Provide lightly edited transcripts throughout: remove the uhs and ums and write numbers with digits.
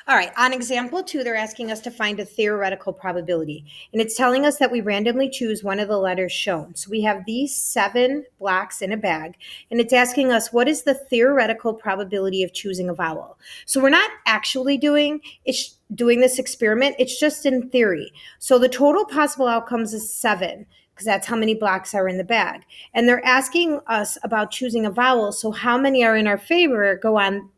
All right, on example 2, they're asking us to find a theoretical probability. And it's telling us that we randomly choose one of the letters shown. So we have these 7 blocks in a bag, and it's asking us what is the theoretical probability of choosing a vowel. So we're not actually doing this experiment, it's just in theory. So the total possible outcomes is 7, because that's how many blocks are in the bag. And they're asking us about choosing a vowel. So how many are in our favor go on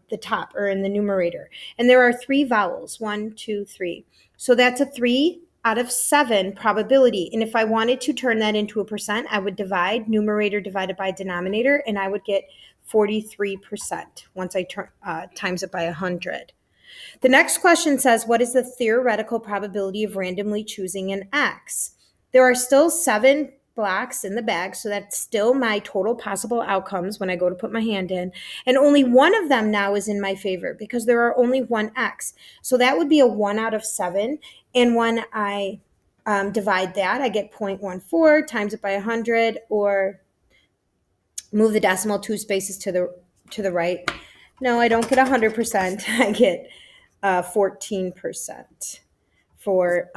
the top or in the numerator. And there are 3 vowels, 1, 2, 3. So that's a 3 out of 7 probability. And if I wanted to turn that into a percent, I would divide numerator divided by denominator, and I would get 43% once I times it by 100. The next question says, what is the theoretical probability of randomly choosing an X? There are still 7 blocks in the bag, so that's still my total possible outcomes when I go to put my hand in. And only one of them now is in my favor because there are only 1 X. So that would be a 1 out of 7. And when I divide that, I get 0.14, times it by 100, or move the decimal 2 spaces to the right. No, I don't get 100%. I get 14% for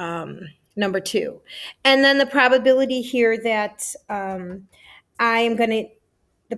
number 2. And then the probability here that the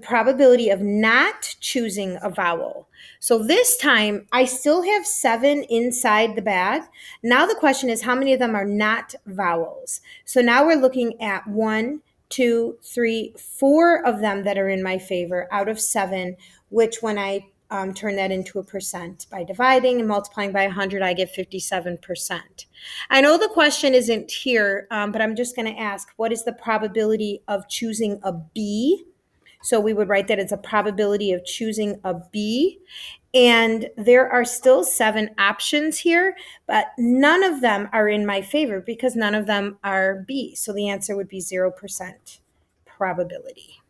probability of not choosing a vowel. So this time I still have 7 inside the bag. Now the question is how many of them are not vowels? So now we're looking at 1, 2, 3, 4 of them that are in my favor out of 7, which when I turn that into a percent by dividing and multiplying by 100, I get 57%. I know the question isn't here, but I'm just going to ask, what is the probability of choosing a B? So we would write that it's a probability of choosing a B. And there are still 7 options here, but none of them are in my favor because none of them are B. So the answer would be 0% probability.